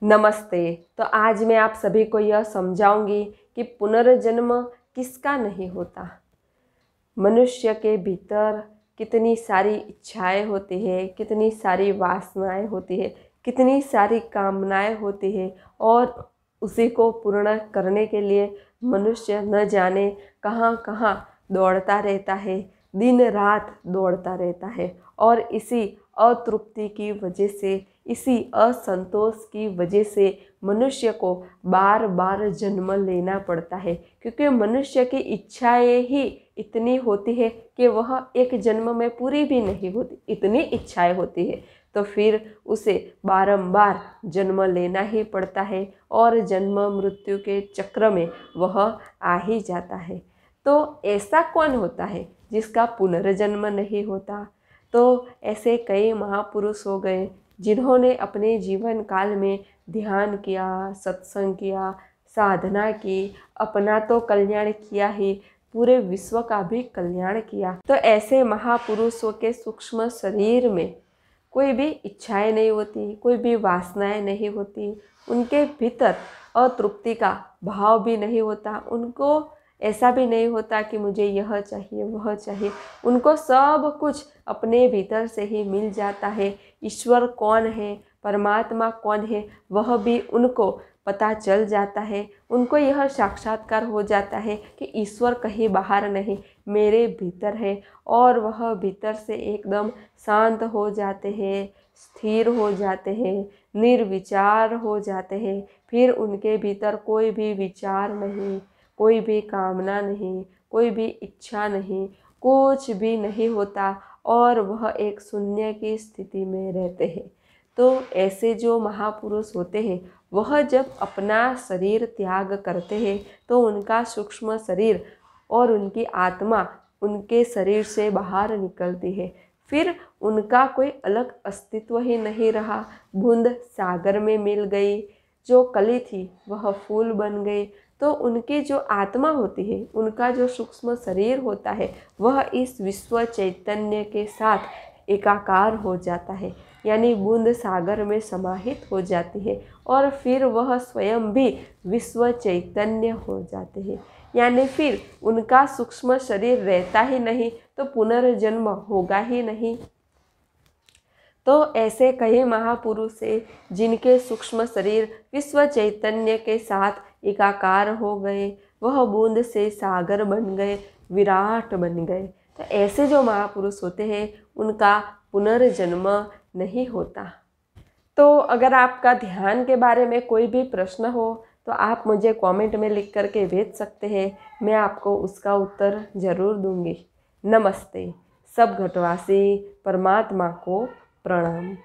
नमस्ते। तो आज मैं आप सभी को यह समझाऊंगी कि पुनर्जन्म किसका नहीं होता। मनुष्य के भीतर कितनी सारी इच्छाएं होती है, कितनी सारी वासनाएं होती है, कितनी सारी कामनाएं होती है और उसी को पूर्ण करने के लिए मनुष्य न जाने कहाँ कहाँ दौड़ता रहता है, दिन रात दौड़ता रहता है। और इसी अतृप्ति की वजह से, इसी असंतोष की वजह से मनुष्य को बार बार जन्म लेना पड़ता है, क्योंकि मनुष्य की इच्छाएं ही इतनी होती है कि वह एक जन्म में पूरी भी नहीं होती, इतनी इच्छाएं होती है। तो फिर उसे बारंबार जन्म लेना ही पड़ता है और जन्म मृत्यु के चक्र में वह आ ही जाता है। तो ऐसा कौन होता है जिसका पुनर्जन्म नहीं होता? तो ऐसे कई महापुरुष हो गए जिन्होंने अपने जीवन काल में ध्यान किया, सत्संग किया, साधना की, अपना तो कल्याण किया ही, पूरे विश्व का भी कल्याण किया। तो ऐसे महापुरुषों के सूक्ष्म शरीर में कोई भी इच्छाएं नहीं होती, कोई भी वासनाएं नहीं होती, उनके भीतर अतृप्ति का भाव भी नहीं होता। उनको ऐसा भी नहीं होता कि मुझे यह चाहिए वह चाहिए, उनको सब कुछ अपने भीतर से ही मिल जाता है। ईश्वर कौन है, परमात्मा कौन है, वह भी उनको पता चल जाता है। उनको यह साक्षात्कार हो जाता है कि ईश्वर कहीं बाहर नहीं, मेरे भीतर है। और वह भीतर से एकदम शांत हो जाते हैं, स्थिर हो जाते हैं, निर्विचार हो जाते हैं। फिर उनके भीतर कोई भी विचार नहीं, कोई भी कामना नहीं, कोई भी इच्छा नहीं, कुछ भी नहीं होता और वह एक शून्य की स्थिति में रहते हैं। तो ऐसे जो महापुरुष होते हैं वह जब अपना शरीर त्याग करते हैं तो उनका सूक्ष्म शरीर और उनकी आत्मा उनके शरीर से बाहर निकलती है। फिर उनका कोई अलग अस्तित्व ही नहीं रहा। बूंद सागर में मिल गई, जो कली थी वह फूल बन गई। तो उनकी जो आत्मा होती है, उनका जो सूक्ष्म शरीर होता है, वह इस विश्व चैतन्य के साथ एकाकार हो जाता है, यानी बूंद सागर में समाहित हो जाती है और फिर वह स्वयं भी विश्व चैतन्य हो जाते हैं। यानी फिर उनका सूक्ष्म शरीर रहता ही नहीं, तो पुनर्जन्म होगा ही नहीं। तो ऐसे कई महापुरुष हैं जिनके सूक्ष्म शरीर विश्व चैतन्य के साथ एकाकार हो गए, वह बूंद से सागर बन गए, विराट बन गए। तो ऐसे जो महापुरुष होते हैं उनका पुनर्जन्म नहीं होता। तो अगर आपका ध्यान के बारे में कोई भी प्रश्न हो तो आप मुझे कमेंट में लिख करके भेज सकते हैं, मैं आपको उसका उत्तर ज़रूर दूंगी। नमस्ते। सब घटवासी परमात्मा को प्रणाम।